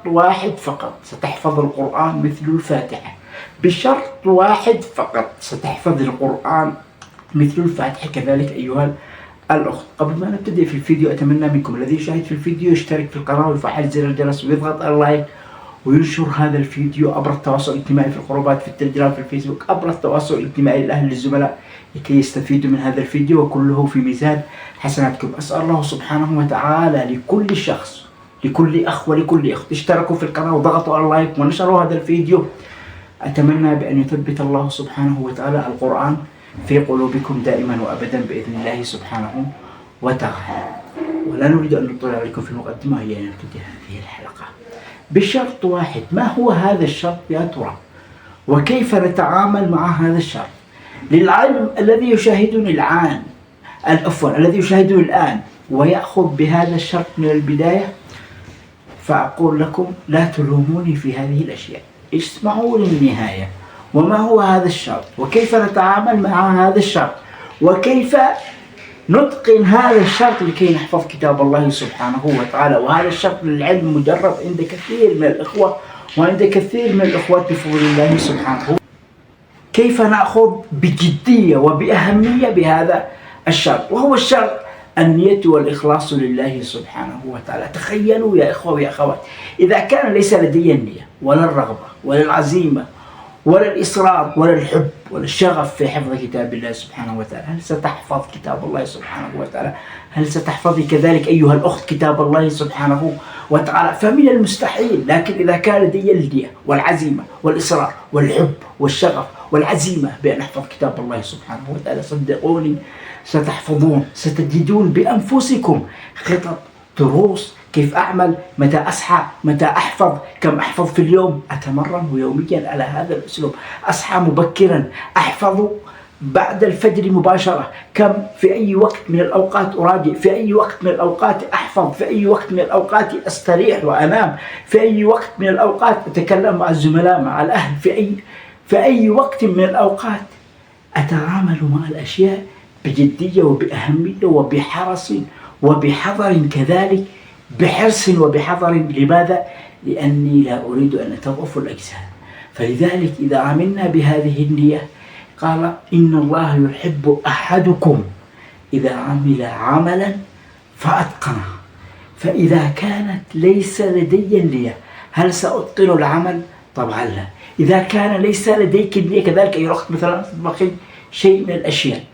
واحد فقط ستحفظ القرآن مثل الفاتحة، بشرط واحد فقط ستحفظ القرآن مثل الفاتحة كذلك أيها الأخت. قبل ما نبتدئ في الفيديو أتمنى منكم الذي يشاهد في الفيديو يشترك في القناة ويفعل زر الجرس ويضغط على اللايك وينشر هذا الفيديو عبر التواصل الاجتماعي في الجروبات في التليجرام في الفيسبوك، عبر التواصل الاجتماعي للأهل للزملاء لكي يستفيدوا من هذا الفيديو وكله في ميزان حسناتكم. أسأل الله سبحانه وتعالى لكل شخص لكل أخ ولكل أخت اشتركوا في القناة وضغطوا على اللايك ونشروا هذا الفيديو، أتمنى بأن يثبت الله سبحانه وتعالى القرآن في قلوبكم دائما وأبدا بإذن الله سبحانه وتعالى. ولا نريد أن نطلع عليكم في المقدمة، هي أن نبتدي هذه الحلقة بشرط واحد. ما هو هذا الشرط يا ترى؟ وكيف نتعامل مع هذا الشرط؟ للعلم الذي يشاهدني الآن الذي يشاهدني الآن ويأخذ بهذا الشرط من البداية، فأقول لكم لا تلوموني في هذه الأشياء، اسمعوا للنهاية. وما هو هذا الشرط؟ وكيف نتعامل مع هذا الشرط؟ وكيف نتقن هذا الشرط لكي نحفظ كتاب الله سبحانه وتعالى؟ وهذا الشرط للعلم مجرب عند كثير من الإخوة وعند كثير من الإخوات بفضل الله سبحانه. كيف نأخذ بجدية وبأهمية بهذا الشرط؟ وهو الشرط النية والإخلاص لله سبحانه وتعالى. تخيلوا يا إخوة ويا أخوات، إذا كان ليس لدي النية ولا الرغبة ولا العزيمة ولا الإصرار ولا الحب ولا الشغف في حفظ كتاب الله سبحانه وتعالى، هل ستحفظ كتاب الله سبحانه وتعالى؟ هل ستحفظي كذلك أيها الأخت كتاب الله سبحانه وتعالى؟ فمن المستحيل. لكن إذا كان لدي النية والعزيمة والإصرار والحب والشغف والعزيمة بأن أحفظ كتاب الله سبحانه وتعالى، صدقوني ستحفظون، ستجدون بأنفسكم خطط، دروس، كيف أعمل، متى أصحى، متى أحفظ، كم أحفظ في اليوم. أتمرن يوميا على هذا الأسلوب، أصحى مبكرا، أحفظ بعد الفجر مباشرة، كم في أي وقت من الأوقات أراجع، في أي وقت من الأوقات أحفظ، في أي وقت من الأوقات أستريح وأنام، في أي وقت من الأوقات أتكلم مع الزملاء مع الأهل، في أي وقت من الأوقات أتعامل مع الأشياء بجدية وبأهمية وبحرص وبحذر كذلك، بحرص وبحذر. لماذا؟ لأني لا أريد أن تضعف الأجسام. فلذلك إذا عملنا بهذه النية قال إن الله يحب أحدكم إذا عمل عملا فأتقنه. فإذا كانت ليس لدي النية هل سأتقن العمل؟ طبعا لا. إذا كان ليس لديك النية كذلك أي أخت مثلا تطبخين شيء من الأشياء،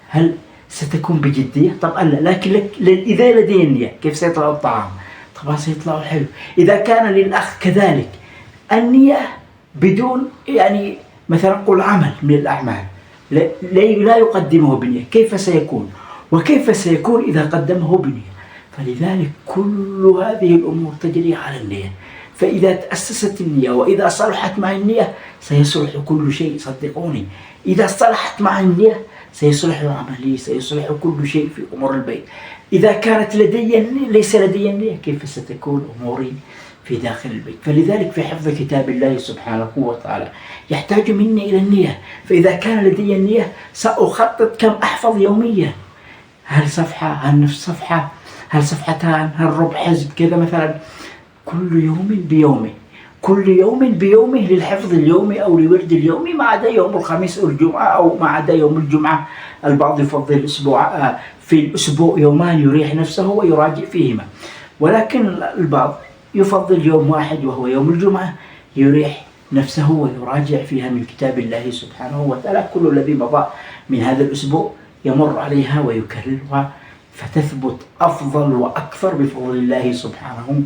هل ستكون بجدية؟ طبعا لا. لكن إذا لدي النية كيف سيطلع الطعام؟ طبعا سيطلع حلو. إذا كان للأخ كذلك النية بدون يعني مثلا قل عمل من الأعمال لا يقدمه بنية، كيف سيكون؟ وكيف سيكون إذا قدمه بنية؟ فلذلك كل هذه الأمور تجري على النية. فإذا تأسست النية وإذا صلحت مع النية سيصلح كل شيء، صدقوني. إذا صلحت مع النية سيصلح عملي، سيصلح كل شيء في أمور البيت. إذا كانت ليس لدي النية كيف ستكون أموري في داخل البيت؟ فلذلك في حفظ كتاب الله سبحانه وتعالى يحتاج مني إلى النية. فإذا كان لدي النية سأخطط كم أحفظ يوميا، هل صفحة، هل نصف صفحة، هل صفحتان، هل ربع حزب كذا مثلا، كل يوم بيومه، كل يوم بيومه للحفظ اليومي أو لورد اليومي، ما عدا يوم الخميس أو الجمعة أو ما عدا يوم الجمعة. البعض يفضل الأسبوع في الأسبوع يومان يريح نفسه ويراجع فيهما، ولكن البعض يفضل يوم واحد وهو يوم الجمعة يريح نفسه ويراجع فيها من كتاب الله سبحانه وتعالى. كل الذي مضى من هذا الأسبوع يمر عليها ويكررها فتثبت أفضل وأكثر بفضل الله سبحانه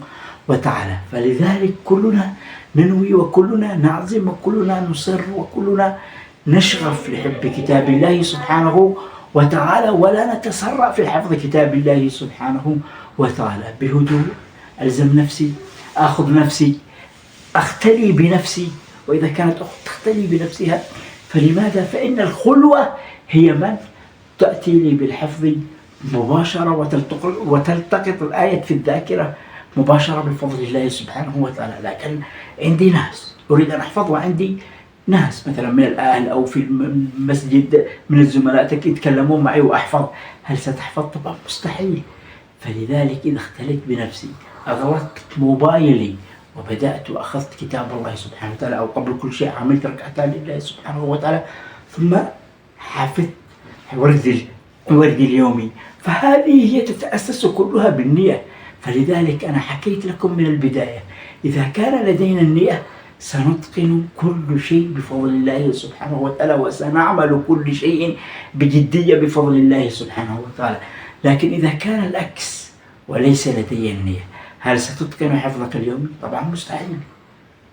وتعالى. فلذلك كلنا ننوي وكلنا نعزم وكلنا نصر وكلنا نشغف لحب كتاب الله سبحانه وتعالى، ولا نتسرع في حفظ كتاب الله سبحانه وتعالى. بهدوء ألزم نفسي، أخذ نفسي، أختلي بنفسي. وإذا كانت أخت تختلي بنفسها فلماذا؟ فإن الخلوة هي من تأتي لي بالحفظ مباشرة وتلتقط الآية في الذاكرة مباشرة بفضل الله سبحانه وتعالى. لكن عندي ناس أريد أن أحفظ، وعندي ناس مثلا من الأهل أو في المسجد من الزملاء يتكلمون معي وأحفظ، هل ستحفظ؟ طبعا مستحيل. فلذلك إذا اختليت بنفسي، أغلقت موبايلي وبدأت وأخذت كتاب الله سبحانه وتعالى، أو قبل كل شيء عملت ركعتان لله سبحانه وتعالى، ثم حفظت وردي اليومي. فهذه هي تتأسس كلها بالنية. فلذلك أنا حكيت لكم من البداية، إذا كان لدينا النية سنتقن كل شيء بفضل الله سبحانه وتعالى، وسنعمل كل شيء بجدية بفضل الله سبحانه وتعالى. لكن إذا كان العكس وليس لدي النية، هل ستتقن حفظك اليومي؟ طبعا مستحيل.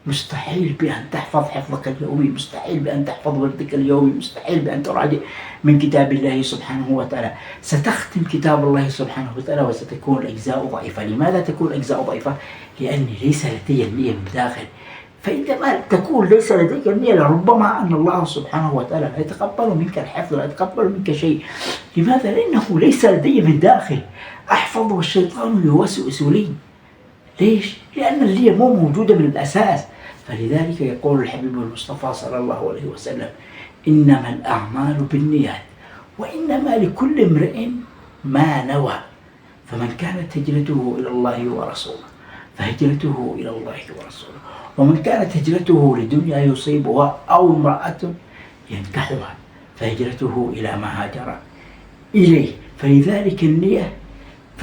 مستحيل بأن تحفظ حفظك اليومي، مستحيل بأن تحفظ وردك اليومي، مستحيل بأن تراجع من كتاب الله سبحانه وتعالى. ستختم كتاب الله سبحانه وتعالى وستكون الأجزاء ضعيفة. لماذا تكون الأجزاء ضعيفة؟ لأني ليس لدي النية من داخل. فعندما تكون ليس لديك النية لربما أن الله سبحانه وتعالى لا يتقبل منك الحفظ، لا يتقبل منك شيء. لماذا؟ لأنه ليس لدي من داخل. أحفظ والشيطان يوسوس لي. ليش؟ لأن النية مو موجودة من الأساس. فلذلك يقول الحبيب المصطفى صلى الله عليه وسلم: إنما الأعمال بالنيات وإنما لكل امرئ ما نوى. فمن كانت هجرته إلى الله ورسوله فهجرته إلى الله ورسوله، ومن كانت هجرته لدنيا يصيبها أو امرأة ينكحها فهجرته إلى ما هاجر إليه. فلذلك النية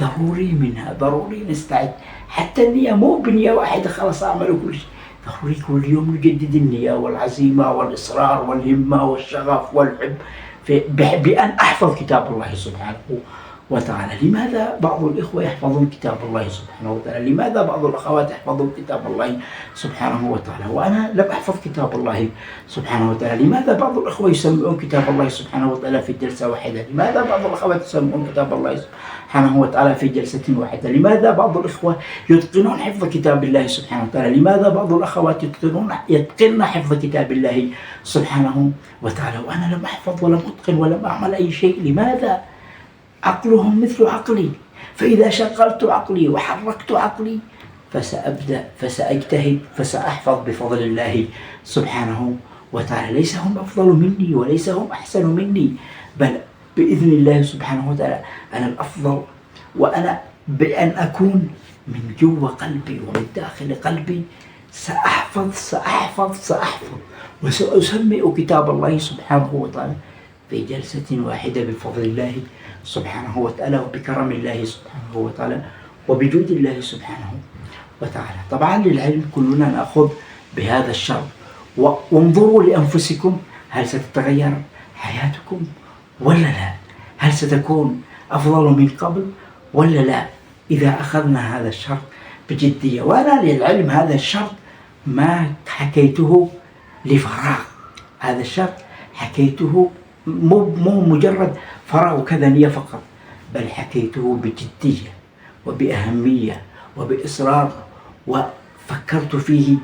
ضروري، منها ضروري نستعد. حتى النية مو بنية واحدة خلاص أعمل كل شيء، ضروري كل يوم نجدد النية والعزيمة والإصرار والهمة والشغف والحب بأن أحفظ كتاب الله سبحانه وتعالى. لماذا بعض الإخوة يحفظون كتاب الله سبحانه وتعالى؟ لماذا بعض الأخوات يحفظون كتاب الله سبحانه وتعالى وأنا لم أحفظ كتاب الله سبحانه وتعالى؟ لماذا بعض الأخوة يسمعون كتاب الله سبحانه وتعالى في جلسة واحدة؟ لماذا بعض الأخوات يسمعون كتاب الله سبحانه وتعالى في جلسة واحدة؟ لماذا بعض الإخوة يتقنون حفظ كتاب الله سبحانه وتعالى؟ لماذا بعض الأخوات يتقنن حفظ كتاب الله سبحانه وتعالى وأنا لم أحفظ ولم أتقن ولم أعمل أي شيء؟ لماذا؟ عقلهم مثل عقلي، فإذا شغلت عقلي وحركت عقلي فسأبدأ فسأجتهد فسأحفظ بفضل الله سبحانه وتعالى. ليس هم أفضل مني وليس هم أحسن مني، بل بإذن الله سبحانه وتعالى أنا الأفضل. وأنا بأن أكون من جوا قلبي ومن داخل قلبي سأحفظ وسأسمع كتاب الله سبحانه وتعالى في جلسة واحدة بفضل الله سبحانه وتعالى وبكرم الله سبحانه وتعالى وبجود الله سبحانه وتعالى. طبعا للعلم كلنا نأخذ بهذا الشرط. وانظروا لأنفسكم، هل ستتغير حياتكم ولا لا؟ هل ستكون أفضل من قبل ولا لا؟ إذا أخذنا هذا الشرط بجدية. وأنا للعلم هذا الشرط ما حكيته لفراغ، هذا الشرط حكيته مو مجرد فراغ وكذا نية فقط، بل حكيته بجدية وبأهمية وبإصرار، وفكرت فيه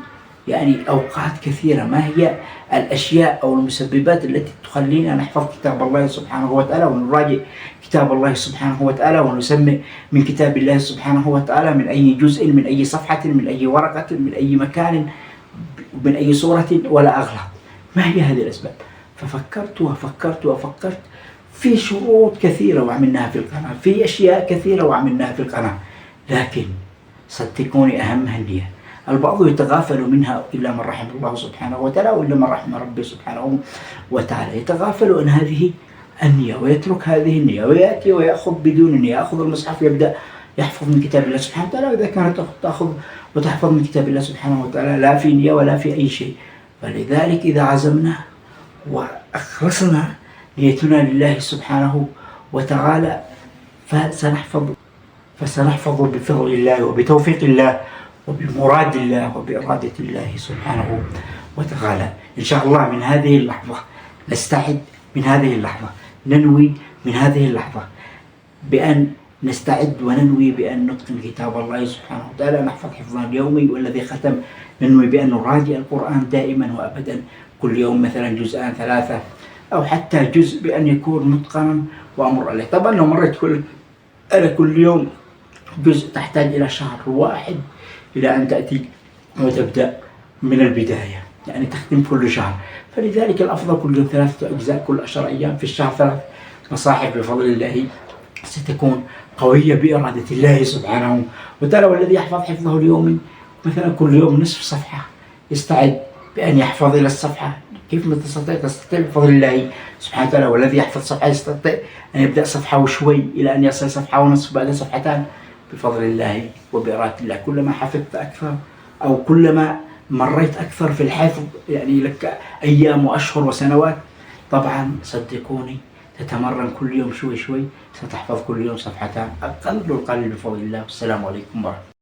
يعني أوقات كثيرة. ما هي الأشياء أو المسببات التي تخلينا نحفظ كتاب الله سبحانه وتعالى ونراجع كتاب الله سبحانه وتعالى ونسمع من كتاب الله سبحانه وتعالى من أي جزء، من أي صفحة، من أي ورقة، من أي مكان، من أي صورة ولا أغلط. ما هي هذه الأسباب؟ ففكرت في شروط كثيرة وعملناها في القناة، في أشياء كثيرة وعملناها في القناة، لكن صدقوني أهمها النية. البعض يتغافل منها إلا من رحم الله سبحانه وتعالى وإلا من رحم ربي سبحانه وتعالى. يتغافل عن هذه النية ويترك هذه النية ويأتي ويأخذ بدون النية، يأخذ المصحف يبدأ يحفظ من كتاب الله سبحانه وتعالى، وإذا كانت تأخذ وتحفظ من كتاب الله سبحانه وتعالى لا في نية ولا في أي شيء. فلذلك إذا عزمنا وأخلصنا نيتنا لله سبحانه وتعالى فسنحفظ بفضل الله وبتوفيق الله وبمراد الله وبإرادة الله سبحانه وتعالى. إن شاء الله من هذه اللحظة نستعد، من هذه اللحظة ننوي، من هذه اللحظة بأن نستعد وننوي بأن نتقن كتاب الله سبحانه وتعالى، نحفظ حفظا اليومي، والذي ختم ننوي بأن نراجع القرآن دائما وأبدا، كل يوم مثلا جزءان 3 أو حتى جزء بأن يكون متقنا وأمر عليه. طبعا لو مرت كل يوم جزء تحتاج إلى شهر واحد إلى أن تأتي وتبدأ من البداية، يعني تختم كل شهر. فلذلك الأفضل كل يوم 3 أجزاء، كل 10 أيام في الشهر 3 مصاحف بفضل الله، ستكون قوية بإرادة الله سبحانه وتعالى. والذي يحفظ حفظه اليومي مثلا كل يوم نصف صفحة، يستعد بأن يحفظ إلى الصفحة. كيف ما تستطيع؟ تستطيع بفضل الله سبحانه وتعالى. والذي يحفظ صفحة يستطيع أن يبدأ صفحة وشوي إلى أن يصل صفحة ونصف، بعد صفحتان، بفضل الله وبإرادة الله. كلما حفظت أكثر أو كلما مريت أكثر في الحفظ، يعني لك أيام وأشهر وسنوات، طبعا صدقوني تتمرن كل يوم شوي شوي، ستحفظ كل يوم صفحتان أقل القليل بفضل الله. والسلام عليكم ورحمة الله.